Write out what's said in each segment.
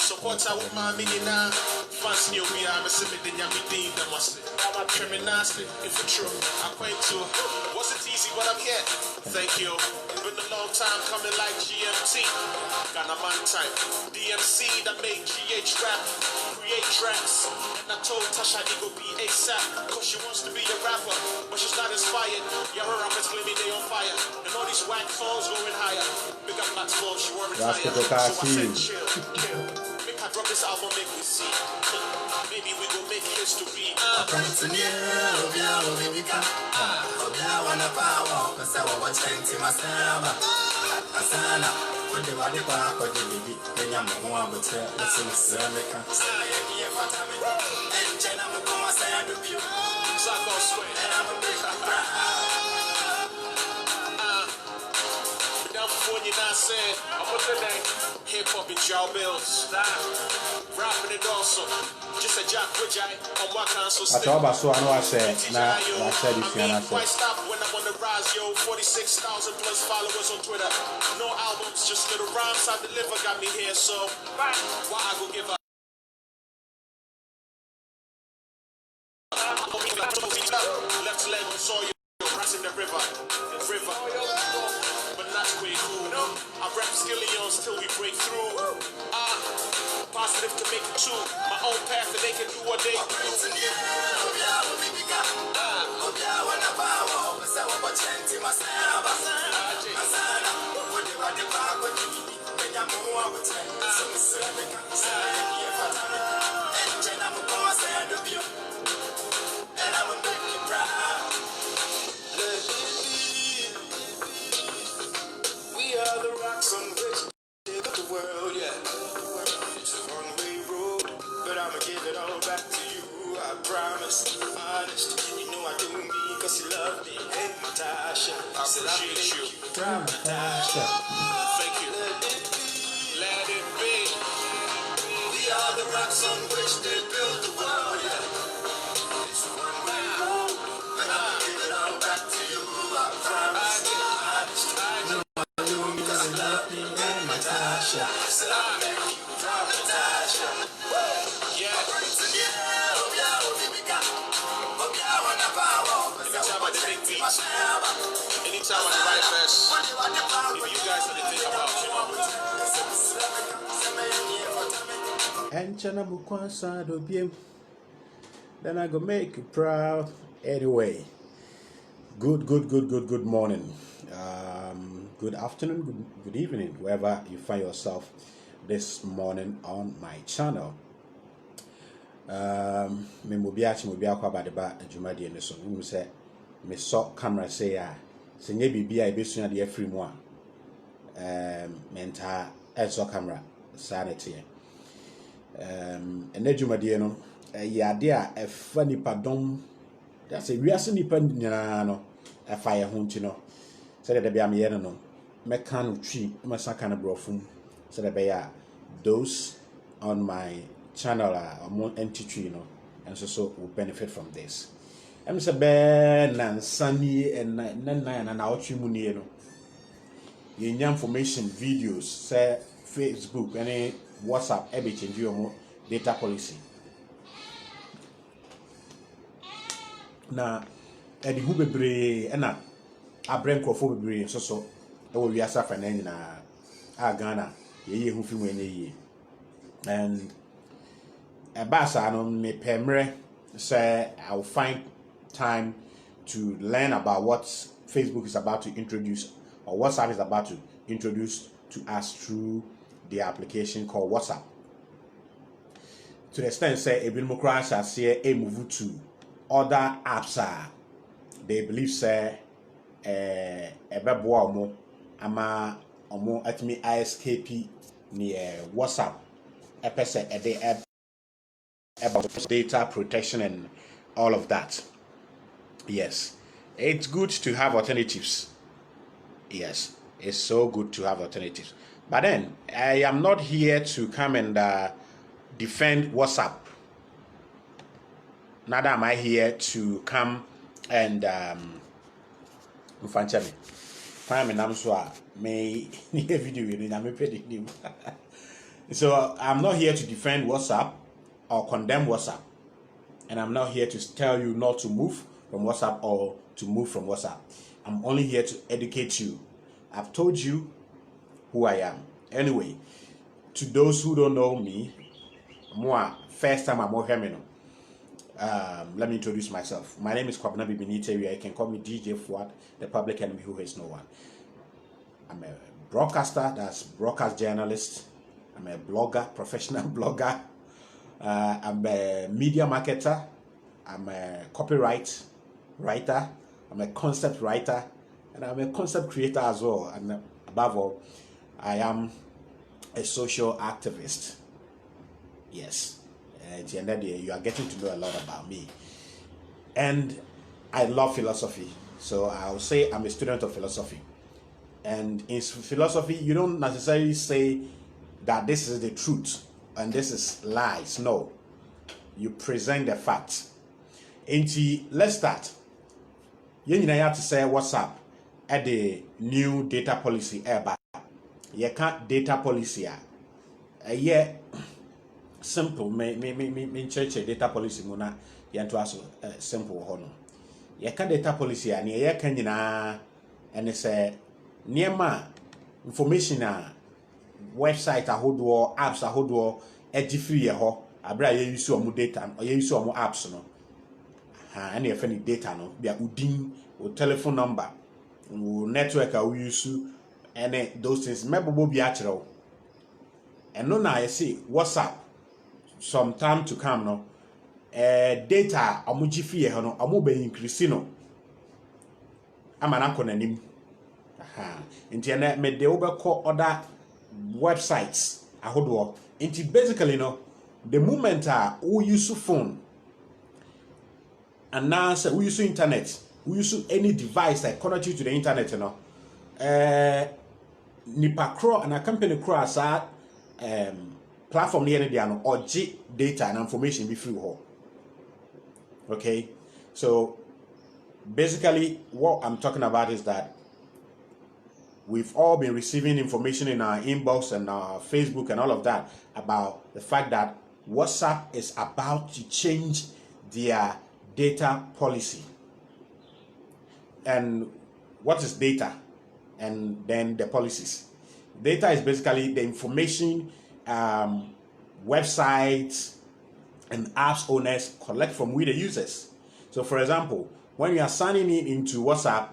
Support our mommy now. Fancy we are a similar than Yamidi. I'm a criminal, if it's true. I quite too. Wasn't easy, but I'm here. Thank you. Been a long time coming like GMT. Got a man time. DMC that made GH rap. Create tracks. And I told Tasha it go be ASAP. Cause she wants to be a rapper. But she's not inspired. Yeah, her rappers claiming they on fire. And all these whack songs going higher. Big up Max Flow, she won't retire. So I said chill. Make her drop this album, make me see. Maybe we go make history. Hip hop and jail bills. Rapping it also. Just a jack which I on my console. I thought about so I know I said nah, I said if you and why stop when I'm on the rise, yo? 46,000 plus followers on Twitter. No albums, just little rhymes I deliver got me here, so why I go give up? Left leg saw you rising the river. But not quick cool. I rap skillions till we break through. Positive to make it true. My own path and they can do what they do. We are the rocks on which they got the world, yeah. It's a one-way road, but I'ma give it all back to you. I promise, honest. You know I do me cause you love me. Hey, Natasha, I appreciate you. Natasha. Thank you. Let it be. We are the rocks on which they build the world, yeah. It's a one-way road, but I'ma give it all back to you. I promise, honest. I know I do me cause you love me. Hey, Natasha. Said I'll make you proud, Natasha. Yeah. Anytime I write verse, if you guys really think about, And Chana Bukwansa do BM. Then I go make you proud. Anyway, good morning. Good afternoon, good evening, wherever you find yourself this morning on my channel. Me mobia kwa badeba adwumadi ene so wum se me so camera say ya se nye bibia e besua de afri mu a menta eso camera sanity ene adwumadi no ya de a efa nipa dom da se wiase nipa nyina no efa ye ho nti no se de bia me ye no me kan twi me saka na brofum se de be ya those on my channel more entity, and so will benefit from this. I'm say ben and sunny and nine and out you information videos say Facebook any WhatsApp every change your data policy. Na edi hu bebre na abren krofo bebre so e wo wiasa fa na nyina a Ghana ye hu fi mu enye and Basa no me pemre say I'll find time to learn about what Facebook is about to introduce or WhatsApp is about to introduce to us through the application called WhatsApp. To the extent say a bit crash as here a move to other apps they believe say a bebo mo ama omo atmi ISKP near WhatsApp epese a day about data protection and all of that. Yes. it's good to have alternatives. Yes, it's so good to have alternatives. But then, I am not here to come and defend WhatsApp. Neither am I here to come and find me namswa may video. So I'm not here to defend WhatsApp or condemn WhatsApp. And I'm not here to tell you not to move from WhatsApp or to move from WhatsApp. I'm only here to educate you. I've told you who I am. Anyway, to those who don't know me, first time I'm here, let me introduce myself. My name is Kwabena Bibinite. You can call me DJ Fuad, the public enemy who hates no one. I'm a broadcaster, that's broadcast journalist. I'm a blogger, professional blogger. I'm a media marketer. I'm a copyright writer. I'm a concept writer. And I'm a concept creator as well. And above all, I am a social activist. Yes. At the end of the day, you are getting to know a lot about me. And I love philosophy. So I'll say I'm a student of philosophy. And in philosophy, you don't necessarily say that this is the truth and this is lies. No. You present the facts. And let's start. You have to say WhatsApp at the new data policy. You can't data policy. Yeah. Simple. Me church data policy muna yanto aso simple hono. You can't data policy and you can and it's niema information website ahodoɔ apps ahodoɔ ɛgye free ho abra ye use omo data or ye use omo apps no ha and ye any data no bia udin or telephone number or network a we use and those things mebobo bi akyerɛw and no na I say WhatsApp some time to come no data omo gye free ho no omo be increase no amana konanim nti na me de obekɔ other websites ahodoɔ nti basically no the moment we use phone and now say we use internet, we use any device that connect you to the internet no nipa kro and a company kro asa platform near the no or data and information be free ho. Okay, so basically what I'm talking about is that we've all been receiving information in our inbox and our Facebook and all of that about the fact that WhatsApp is about to change their data policy. And what is data? And then the policies. Data is basically the information websites and apps owners collect from we the users. So for example, when you are signing in into WhatsApp,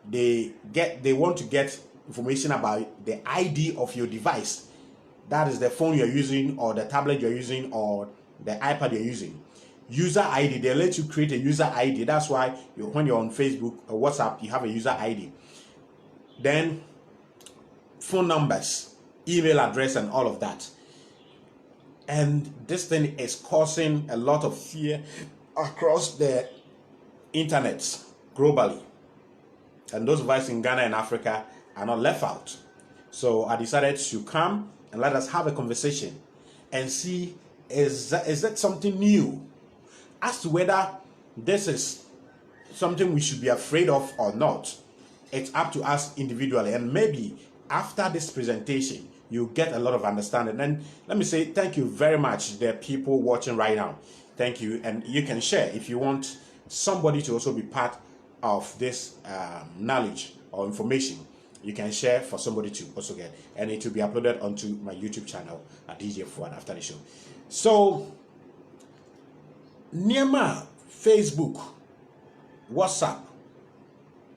they want to get information about the ID of your device. That is the phone you're using or the tablet you're using or the iPad you're using. User ID, they let you create a user ID. That's why when you're on Facebook or WhatsApp, you have a user ID. Then phone numbers, email address and all of that. And this thing is causing a lot of fear across the internet globally. And those of us in Ghana and Africa are not left out. So I decided to come and let us have a conversation and see is that something new as to whether this is something we should be afraid of or not. It's up to us individually, and maybe after this presentation you get a lot of understanding. And let me say thank you very much the people watching right now. Thank you, and you can share if you want somebody to also be part of this knowledge or information. You can share for somebody to also get, and it will be uploaded onto my YouTube channel at DJ Fuad after the show. So Niema, Facebook, WhatsApp,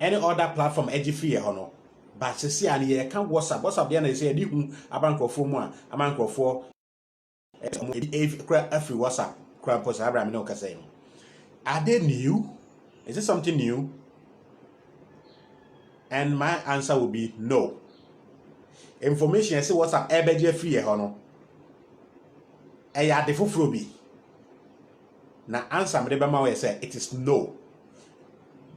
any other platform edgy free hono. But see and ye can WhatsApp the say di hu abankofo mu a amankofo every WhatsApp crap post Abraham no kasa. Are they new? Is it something new? And my answer will be no. Information I say WhatsApp ebeje free e hono. Eya de foforo bi. Na answer me de be ma we say it is no.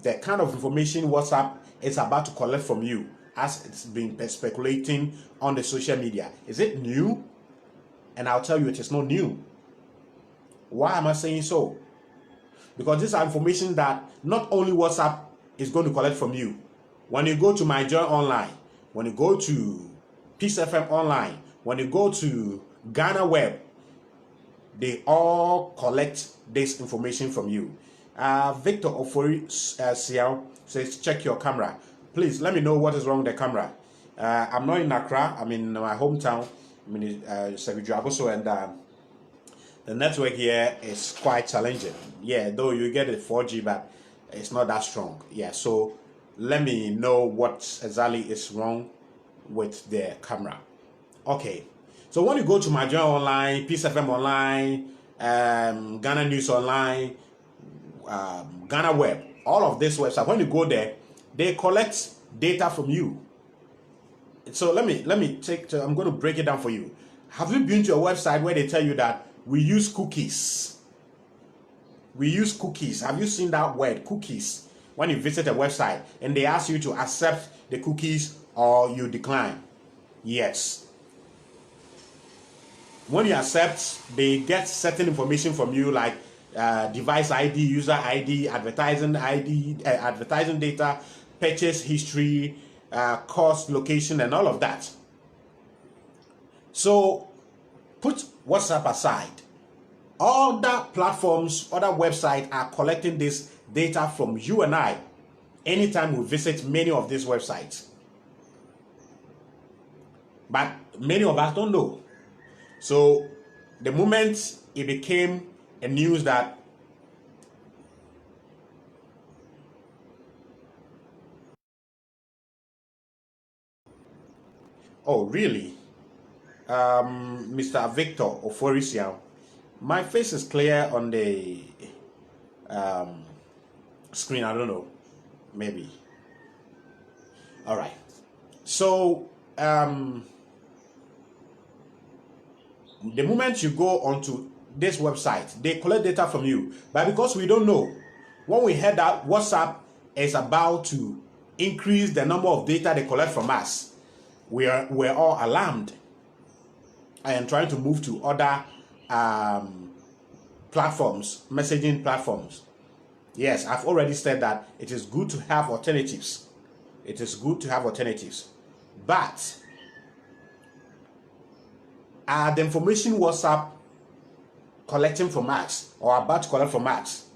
the kind of information WhatsApp is about to collect from you, as it's been speculating on the social media. Is it new? And I'll tell you, it is not new. Why am I saying so? Because these are information that not only WhatsApp is going to collect from you. When you go to MyJoy Online, when you go to Peace FM Online, when you go to Ghana Web, they all collect this information from you. Victor Ofori Siao says, check your camera. Please let me know what is wrong with the camera. I'm not in Accra. I'm in my hometown. I'm in Savidraboso, and the network here is quite challenging. Yeah, though you get a 4G, but it's not that strong. Yeah, so let me know what exactly is wrong with the camera. Okay, so when you go to MyJoy Online, Peace FM Online, Ghana News Online, Ghana Web, all of this website, when you go there, they collect data from you. So let me take, I'm going to break it down for you. Have you been to a website where they tell you that we use cookies? We use cookies. Have you seen that word, cookies, when you visit a website and they ask you to accept the cookies or you decline? Yes. When you accept, they get certain information from you, like device ID, user ID, advertising data, purchase history, cost, location, and all of that. So put WhatsApp aside. Other platforms, other websites are collecting this data from you and I anytime we visit many of these websites. But many of us don't know. So the moment it became a news that oh really, Mr. Victor Oforisian, my face is clear on the screen. I don't know, maybe. All right. So the moment you go onto this website, they collect data from you. But because we don't know, when we heard that WhatsApp is about to increase the number of data they collect from us, we're all alarmed. I am trying to move to other platforms, messaging platforms. Yes, I've already said that it is good to have alternatives. It is good to have alternatives. But are the information WhatsApp collecting from us or about to collect from us,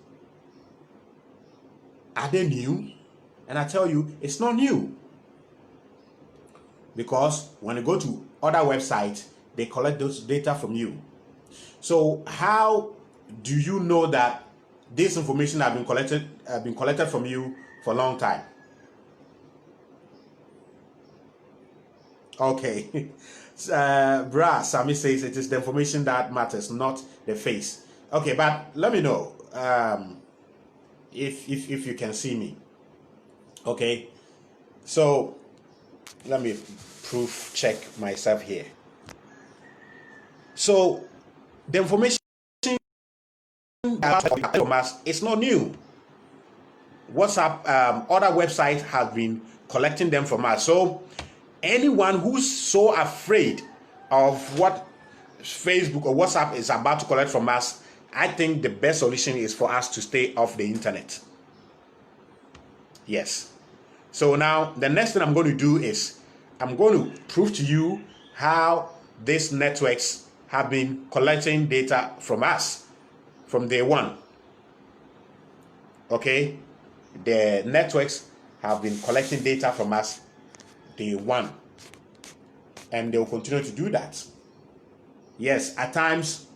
are they new? And I tell you, it's not new. Because when you go to other websites, they collect those data from you. So how do you know that this information has been collected from you for a long time? Okay. Sami says it is the information that matters, not the face. Okay, but let me know if you can see me. Okay, so let me proof check myself here. So the information from us is not new. WhatsApp, other websites have been collecting them from us. So anyone who's so afraid of what Facebook or WhatsApp is about to collect from us, I think the best solution is for us to stay off the internet. Yes. So now the next thing I'm going to do is I'm going to prove to you how these networks have been collecting data from us from day one. Okay? The networks have been collecting data from us day one, and they will continue to do that. Yes, at times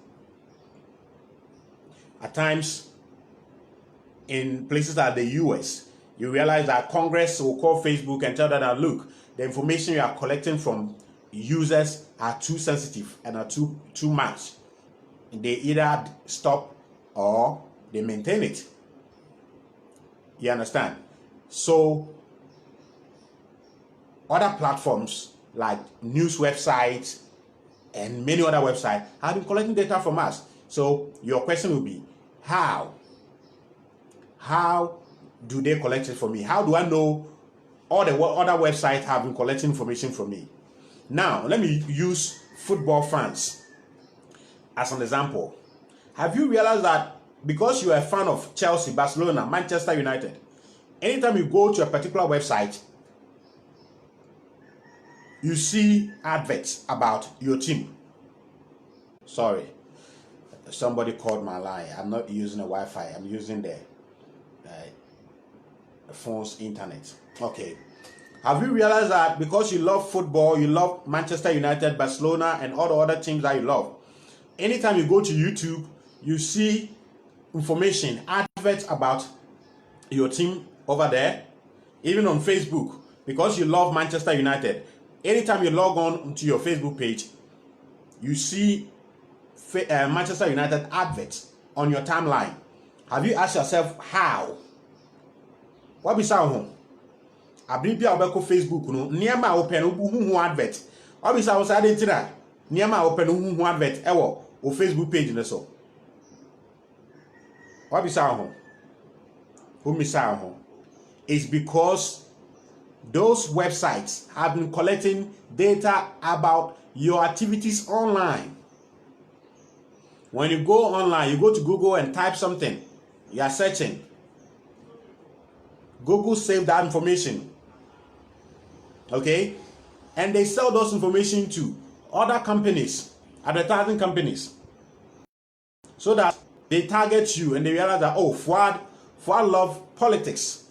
in places like the US, you realize that Congress will call Facebook and tell them that, look, the information you are collecting from users are too sensitive and are too much. They either stop or they maintain it. You understand? So other platforms like news websites and many other websites have been collecting data from us. So your question will be, how do they collect it for me? How do I know all the other websites have been collecting information from me? Now, let me use football fans as an example. Have you realized that because you are a fan of Chelsea, Barcelona, Manchester United, anytime you go to a particular website, you see adverts about your team? Sorry, somebody called my line. I'm not using a Wi-Fi. I'm using the phone's internet. Okay. Have you realized that because you love football, you love Manchester United, Barcelona, and all the other teams that you love, anytime you go to YouTube, you see information, adverts about your team over there? Even on Facebook, because you love Manchester United, anytime you log on to your Facebook page, you see Manchester United adverts on your timeline. Have you asked yourself how? What be sound? Abribia obeko Facebook no niema open hu advert. What be sound say tira niema open hu advert ewo o Facebook page ne so. What be sound? Who me sound? It's because those websites have been collecting data about your activities online. When you go online, you go to Google and type something, you are searching. Google saved that information. Okay? And they sell those information to other companies, advertising companies, so that they target you and they realize that, oh, Fuad love politics.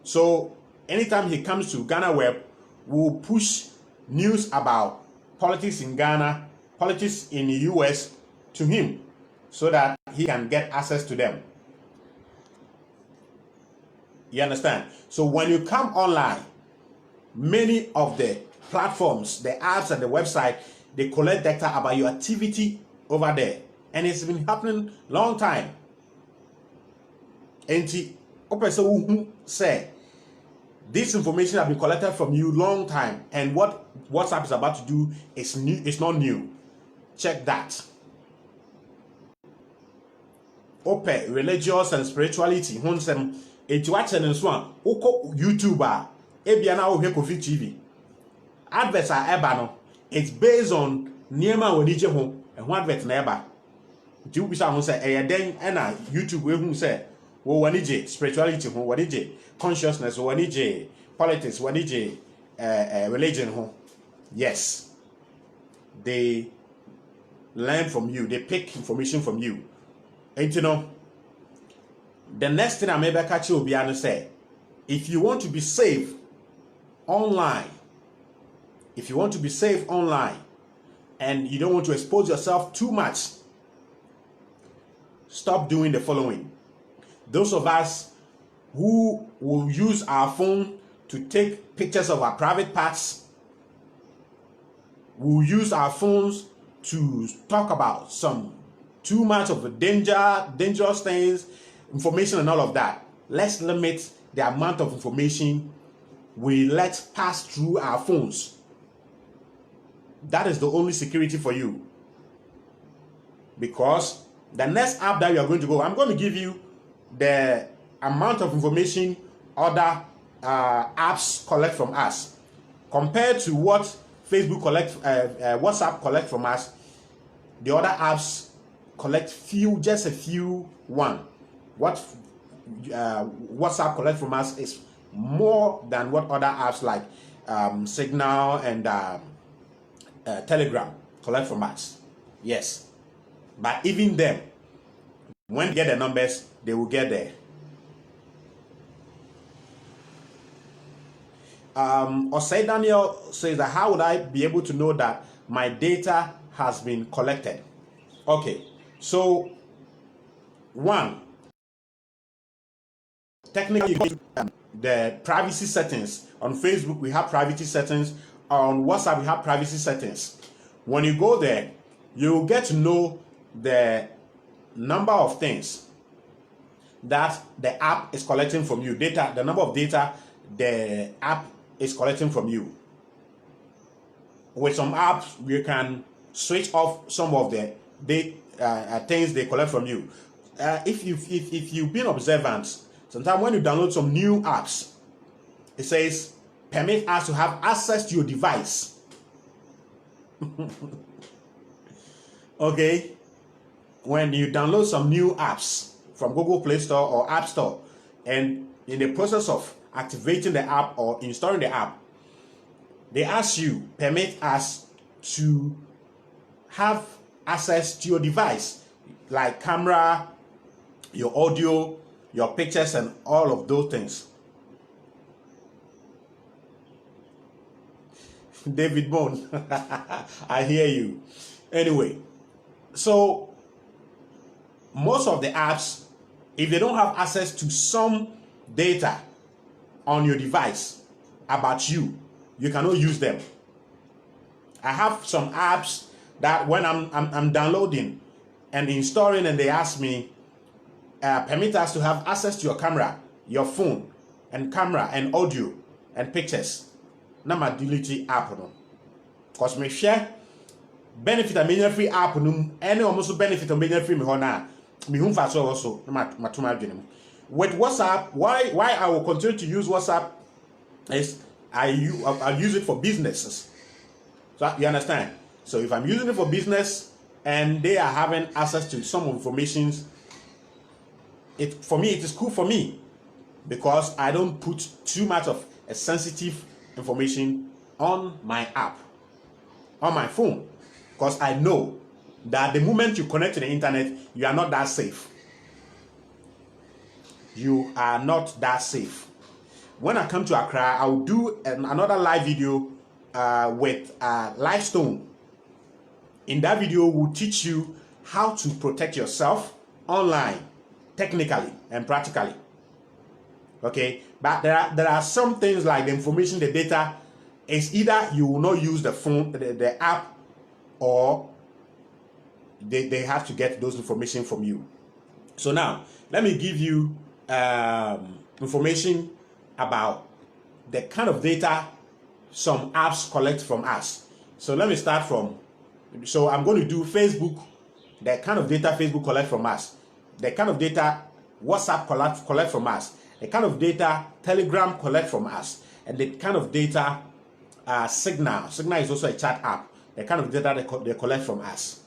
So anytime he comes to Ghana Web, we'll push news about politics in Ghana, politics in the US to him so that he can get access to them. You understand? So when you come online, many of the platforms, the apps and the website, they collect data about your activity over there. And it's been happening long time. And say this information has been collected from you long time, and what WhatsApp is about to do is new. It's not new. Check that. Open religious and spirituality. Honsem etuache nso oko YouTuber ebia na ohwe Kofi TV. Adverts are eba no. It's based on niema wonije ho. Ehun advert na eba. Nti ubisa ho say eyeden na YouTube we hu say wo wanije spirituality ho, wanije consciousness, wanije politics, wanije religion ho. Yes. They learn from you. They pick information from you. And you know, the next thing I may catch you will say, if you want to be safe online, and you don't want to expose yourself too much, stop doing the following. Those of us who will use our phone to take pictures of our private parts, will use our phones to talk about some too much of the dangerous things, information and all of that. Let's limit the amount of information we let pass through our phones. That is the only security for you. Because the next app that you are going to go, I'm going to give you the amount of information other apps collect from us. Compared to what Facebook WhatsApp collect from us, the other apps collect just a few one. What WhatsApp collect from us is more than what other apps like Signal and Telegram collect from us. Yes. But even them, when they get the numbers, they will get there. Osei Daniel says that how would I be able to know that my data has been collected? Okay, so one, technically the privacy settings. On Facebook we have privacy settings, on WhatsApp we have privacy settings. When you go there, you get to know the number of things that the app is collecting from you, data, the number of data the app is collecting from you. With some apps, you can switch off some of the things they collect from you. If you've been observant, Sometimes when you download some new apps, it says, permit us to have access to your device. Okay? When you download some new apps from Google Play Store or App Store, and in the process of activating the app or installing the app, they ask you, permit us to have access to your device, like camera, your audio, your pictures, and all of those things. David Bone, I hear you. Anyway, so most of the apps, if they don't have access to some data on your device about you, you cannot use them. I have some apps that when I'm downloading and installing, and they ask me, permit us to have access to your camera, your phone, and camera, and audio, and pictures. Na ma delete app no. Because me share benefit a menya free app no, any almost benefit a menya free me hona. Me hum fa so also na ma tuma adwene. With WhatsApp, why I will continue to use WhatsApp is I use it for businesses. So you understand? So if I'm using it for business and they are having access to some information, for me it is cool for me, because I don't put too much of a sensitive information on my app, on my phone, because I know that the moment you connect to the internet, you are not that safe. You are not that safe. When I come to Accra, I will do another live video with Livestone. In that video, we'll teach you how to protect yourself online, technically and practically. Okay, but there are some things like the information, the data, is either you will not use the phone, the app, or they have to get those information from you. So now, let me give you information about the kind of data some apps collect from us. So let me start from, so I'm going to do Facebook, the kind of data Facebook collect from us, the kind of data WhatsApp collect from us, the kind of data Telegram collect from us, and the kind of data Signal is also a chat app, the kind of data they collect from us.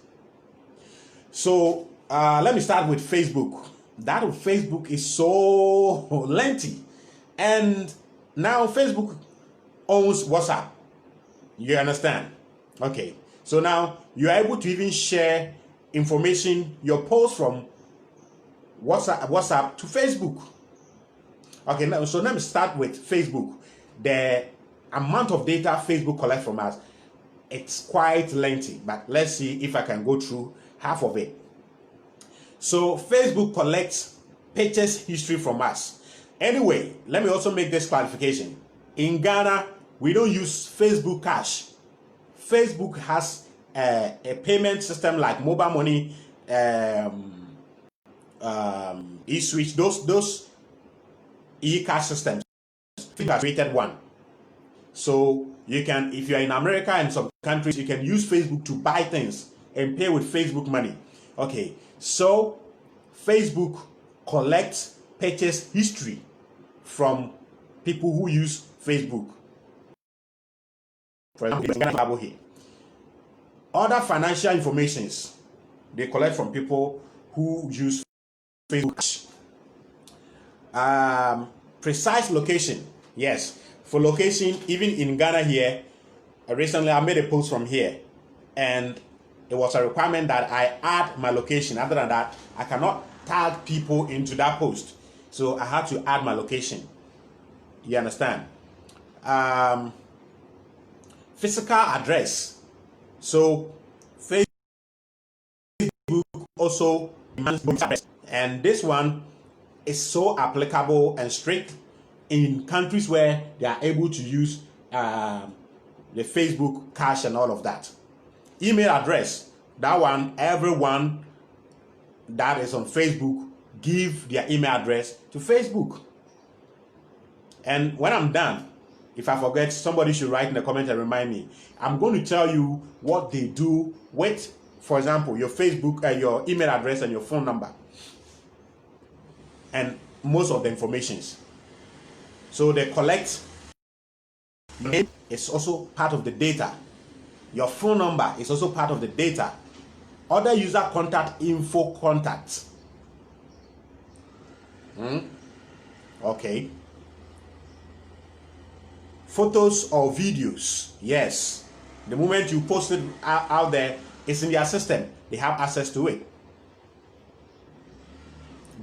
So let me start with Facebook. That of Facebook is so lengthy, and now Facebook owns WhatsApp. You understand? Okay, so now you are able to even share information, your post from WhatsApp to Facebook. Okay, now, so let me start with Facebook. The amount of data Facebook collects from us, it's quite lengthy, but let's see if I can go through half of it. So Facebook collects purchase history from us. Anyway, let me also make this clarification. In Ghana, we don't use Facebook Cash. Facebook has a payment system like mobile money, eSwitch, those e-cash systems. Facebook has created one. So you can, if you're in America and some countries, you can use Facebook to buy things and pay with Facebook money. Okay, so Facebook collects purchase history from people who use Facebook. For example, here. Other financial informations they collect from people who use Facebook. Precise location. Yes, for location, even in Ghana here, recently I made a post from here, and it was a requirement that I add my location. Other than that, I cannot tag people into that post. So I had to add my location. You understand? Physical address. So Facebook also demands address, and this one is so applicable and strict in countries where they are able to use the Facebook cash and all of that. Email address, that one, everyone that is on Facebook give their email address to Facebook. And when I'm done, if I forget, somebody should write in the comment and remind me. I'm going to tell you what they do with, for example, your Facebook, your email address and your phone number. And most of the informations. So they collect. Name is also part of the data. Your phone number is also part of the data. Other user contact info contacts. Okay. Photos or videos. Yes. The moment you post it out there, it's in their system. They have access to it.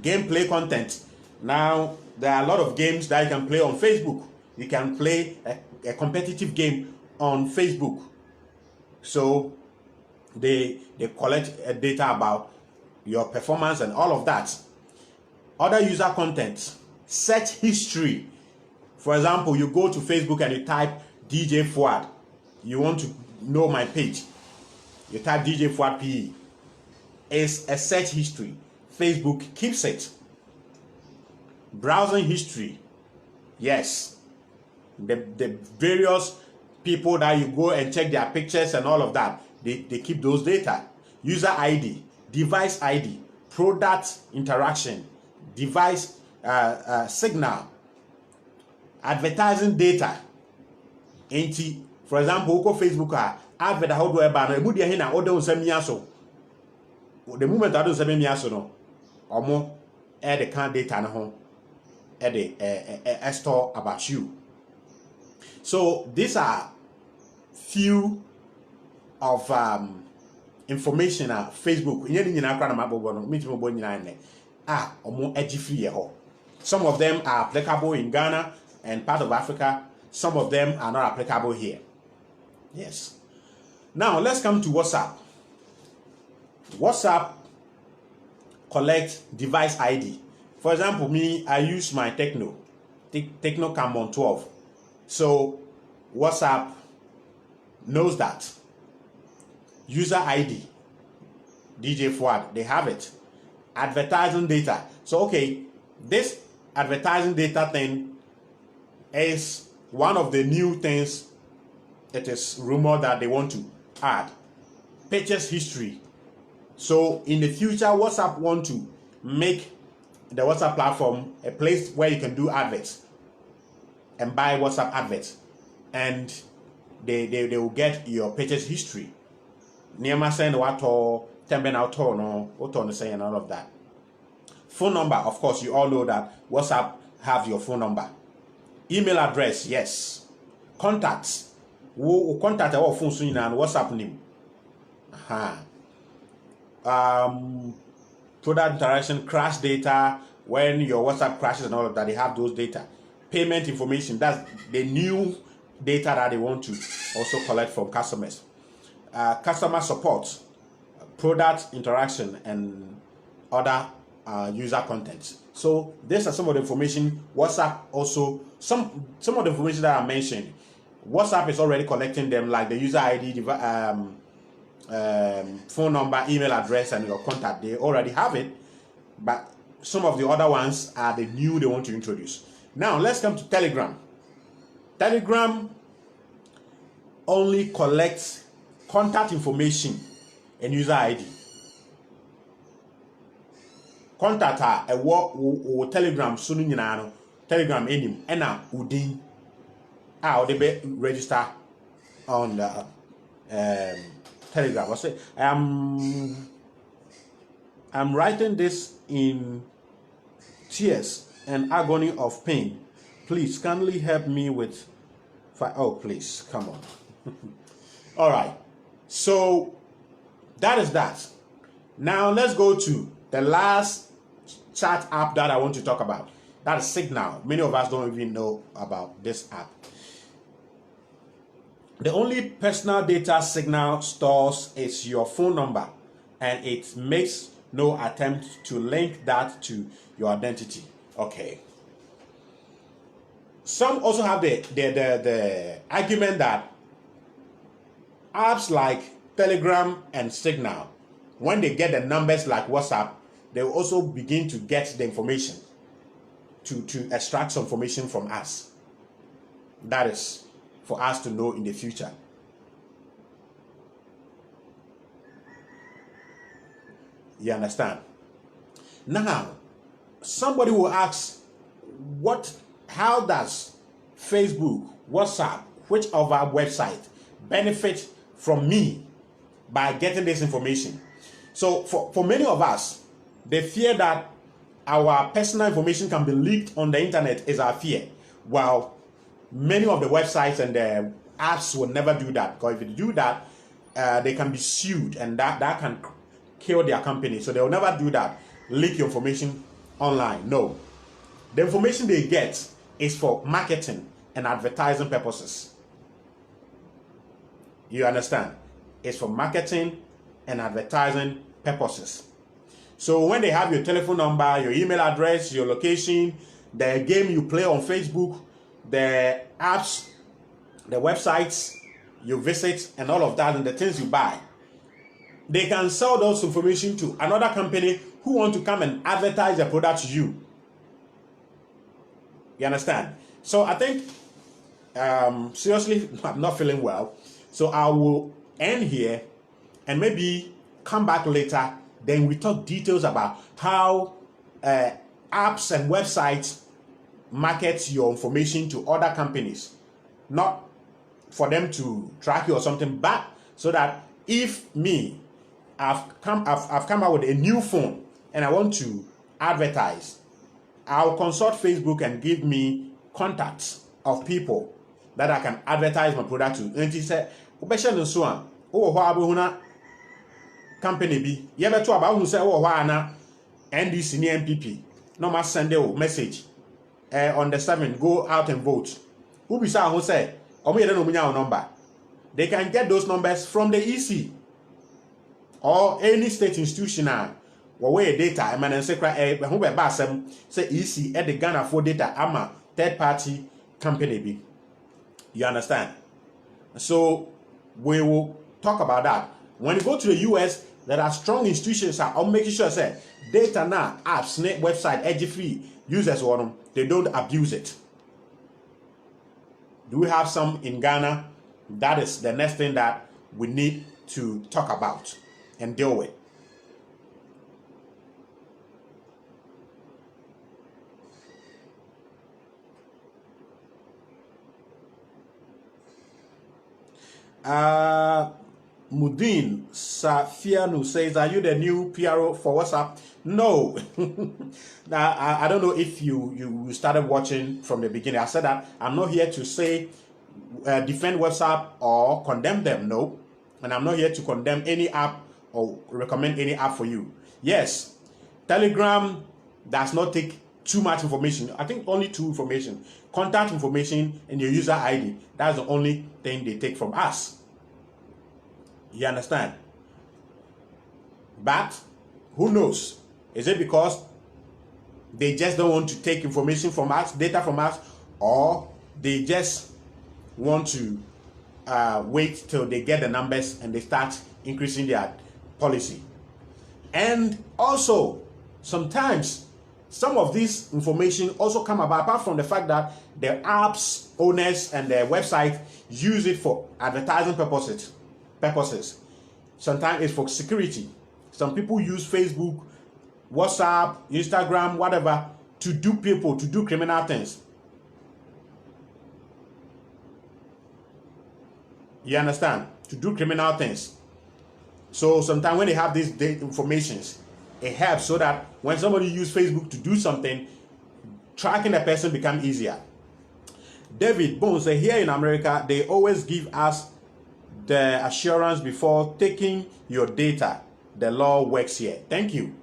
Gameplay content. Now, there are a lot of games that you can play on Facebook. You can play a competitive game on Facebook. So they collect data about your performance and all of that. Other user content, search history. For example, you go to Facebook and you type DJ Fuad. You want to know my page. You type DJ Fuad PE. It's a search history. Facebook keeps it. Browsing history. Yes. The various people that you go and check their pictures and all of that, they keep those data. User ID, device ID, product interaction, device signal, advertising data. For example, go Facebook advert how do I ban a mudia hina order on some so the moment I don't send me no or more add the can data no add a store about you. So these are few of information Facebook some of them are applicable in Ghana and part of Africa. Some of them are not applicable here. Yes. Now let's come to WhatsApp. WhatsApp collects device ID. For example, me, I use my Tecno Camon 12. So WhatsApp knows that. User ID, DJ Fuad, they have it. Advertising data. So okay, this advertising data thing is one of the new things. It is rumored that they want to add. Purchase history. So in the future, WhatsApp want to make the WhatsApp platform a place where you can do adverts and buy WhatsApp adverts, and they will get your purchase history. Niema send wato temben auto no auto no say and all of that. Phone number, of course, you all know that WhatsApp have your phone number. Email address, yes. Contacts. Wo contact our phone so na WhatsApp name. Product interaction, crash data, when your WhatsApp crashes and all of that, they have those data. Payment information, that's the new data that they want to also collect from customers. Customer support, product interaction, and other user content. So these are some of the information WhatsApp also, some of the information that I mentioned, WhatsApp is already collecting them, like the user ID, phone number, email address, and your contact. They already have it, but some of the other ones are the new they want to introduce. Now let's come to Telegram. Telegram only collects contact information and user ID. Contact a wo Telegram sunu nyina no Telegram enim ena udin a they be register on the Telegram. I say I'm writing this in tears and agony of pain. Please kindly help me with oh please come on. All right, so that is that. Now let's go to the last chat app that I want to talk about. That is Signal. Many of us don't even know about this app. The only personal data Signal stores is your phone number, and it makes no attempt to link that to your identity. Okay. Some also have the argument that apps like Telegram and Signal, when they get the numbers like WhatsApp, they will also begin to get the information to extract some information from us. That is for us to know in the future. You understand? Now, somebody will ask, how does Facebook, WhatsApp, which of our website benefit from me by getting this information? So for many of us, the fear that our personal information can be leaked on the internet is our fear. While many of the websites and the apps will never do that, because if they do that, they can be sued, and that can kill their company. So they will never do that, leak your information online. No. The information they get is for marketing and advertising purposes. You understand? It's for marketing and advertising purposes. So when they have your telephone number, your email address, your location, the game you play on Facebook, the apps, the websites you visit, and all of that, and the things you buy, they can sell those information to another company who want to come and advertise their product to you. You understand? So I think, seriously, I'm not feeling well. So I will end here and maybe come back later. Then we talk details about how apps and websites market your information to other companies. Not for them to track you or something, but so that if I've come out with a new phone and I want to advertise, I'll consult Facebook and give me contacts of people that I can advertise my product to. And he said, company be you better about who say na NDC ni MPP no ma send a message on the 7th, go out and vote. Who be say who say omo yede no munya number. They can get those numbers from the EC or any state institution where data and say who be basem say EC at the Ghana for data ama third party company be. You understand? So we will talk about that. When you go to the US, there are strong institutions that are making sure say data now, apps, website, edge free users one they don't abuse it. Do we have some in Ghana? That is the next thing that we need to talk about and deal with. Mudin Safianu says, are you the new PRO for WhatsApp? No. Now, I don't know if you started watching from the beginning. I said that I'm not here to say defend WhatsApp or condemn them. No. And I'm not here to condemn any app or recommend any app for you. Yes, Telegram does not take too much information. I think only two information. Contact information and your user ID. That's the only thing they take from us. You understand? But who knows? Is it because they just don't want to take information from us, data from us, or they just want to wait till they get the numbers and they start increasing their policy? And also, sometimes some of this information also come about apart from the fact that the apps owners and their website use it for advertising purposes. Sometimes it's for security. Some people use Facebook, WhatsApp, Instagram, whatever, to do criminal things. You understand? To do criminal things. So sometimes when they have these information, it helps so that when somebody uses Facebook to do something, tracking the person becomes easier. David Bones said, here in America, they always give us the assurance before taking your data. The law works here. Thank you.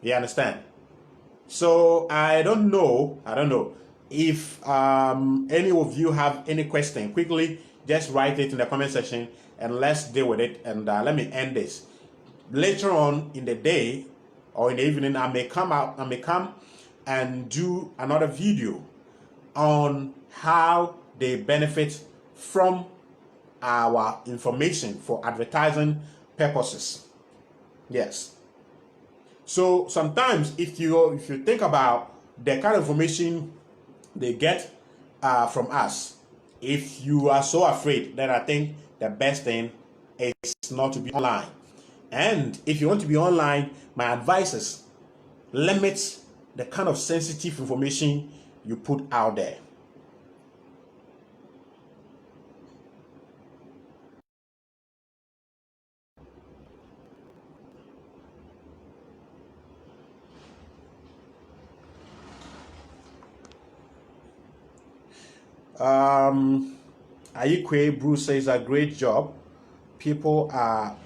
You understand? So I don't know if any of you have any question. Quickly, just write it in the comment section and let's deal with it. And let me end this. Later on in the day or in the evening, I may come and do another video on how they benefit from our information for advertising purposes. Yes. So sometimes if you think about the kind of information they get from us, if you are so afraid, then I think the best thing is not to be online. And if you want to be online, my advice is limit the kind of sensitive information you put out there. Ayikwe Bruce says a great job. People are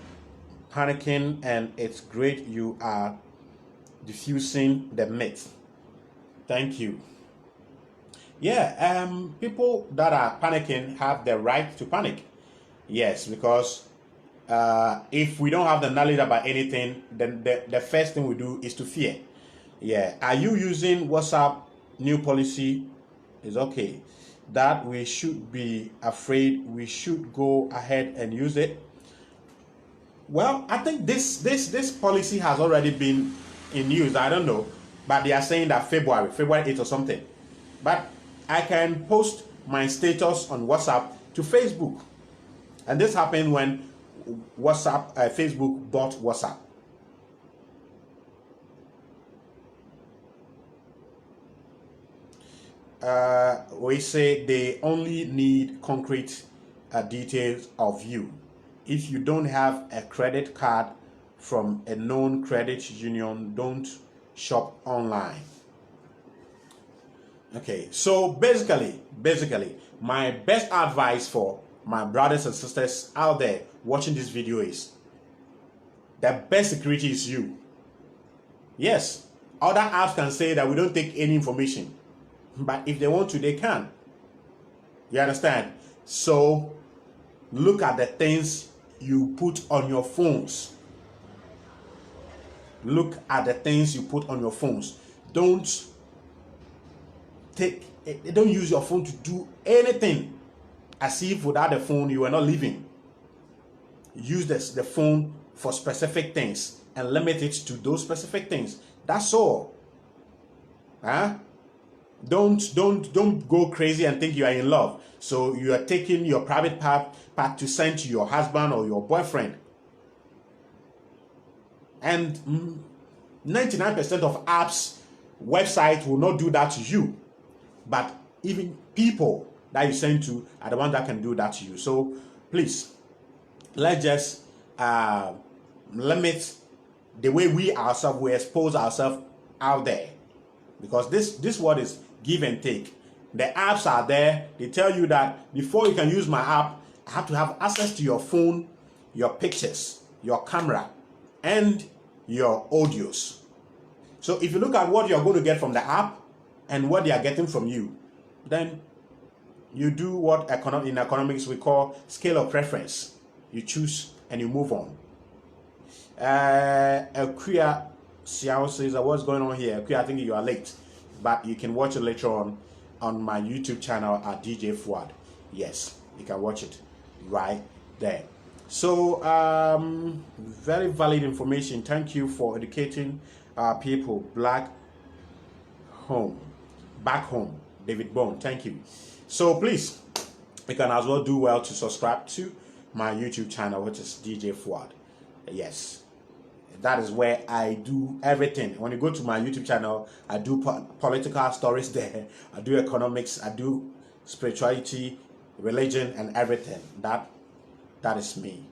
panicking, and it's great you are diffusing the myth. Thank you. Yeah, people that are panicking have the right to panic. Yes, because if we don't have the knowledge about anything, then the first thing we do is to fear. Yeah, are you using WhatsApp new policy? Is okay. That we should be afraid. We should go ahead and use it. Well, I think this policy has already been in use. I don't know, but they are saying that February 8th or something. But I can post my status on WhatsApp to Facebook, and this happened when Facebook bought WhatsApp. We say they only need concrete details of you. If you don't have a credit card from a known credit union, don't shop online. Okay, so basically, my best advice for my brothers and sisters out there watching this video is the best security is you. Yes, other apps can say that we don't take any information, but if they want to, they can. You understand? So look at the things you put on your phones. Look at the things you put on your phones. Don't use your phone to do anything as if without the phone you are not living. Use the phone for specific things and limit it to those specific things. That's all. Don't go crazy and think you are in love. So you are taking your private part to send to your husband or your boyfriend. And 99% of apps, websites will not do that to you. But even people that you send to are the ones that can do that to you. So please, let's just limit the way we expose ourselves out there. Because this word is give and take. The apps are there. They tell you that before you can use my app, I have to have access to your phone, your pictures, your camera, and your audios. So if you look at what you're going to get from the app and what they are getting from you, then you do what in economics we call scale of preference. You choose and you move on. Akuya Xiao says, what's going on here? Akuya, I think you are late, but you can watch it later on my YouTube channel at DJ Fuad. Yes, you can watch it right there. So very valid information. Thank you for educating people. Back home, David Bone. Thank you. So please, you can as well do well to subscribe to my YouTube channel, which is DJ Fuad. Yes, that is where I do everything. When you go to my YouTube channel, I do political stories there. I do economics. I do spirituality, religion, and everything. That is me.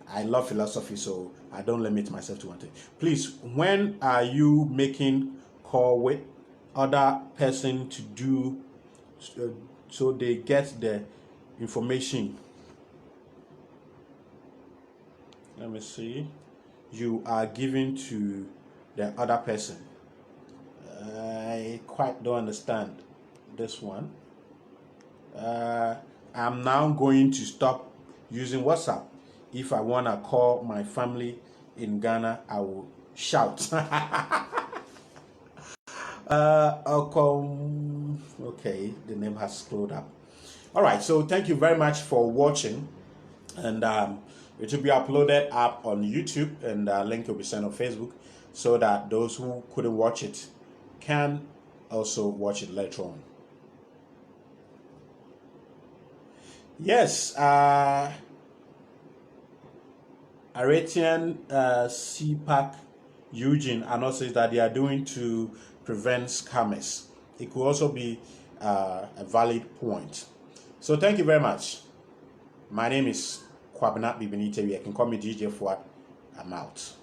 I love philosophy, so I don't limit myself to one thing. Please, when are you making call with other person to do so they get the information? Let me see. You are giving to the other person. I quite don't understand this one. I'm now going to stop using WhatsApp. If I want to call my family in Ghana, I will shout. Okay, the name has scrolled up. All right, so thank you very much for watching, and it will be uploaded up on YouTube, and link will be sent on Facebook, so that those who couldn't watch it can also watch it later on. Yes, Aratian CPAC Eugene says that they are doing to prevent scammers. It could also be a valid point. So thank you very much. My name is Kwabena Bibinitewi. You can call me DJ Fuad. I'm out.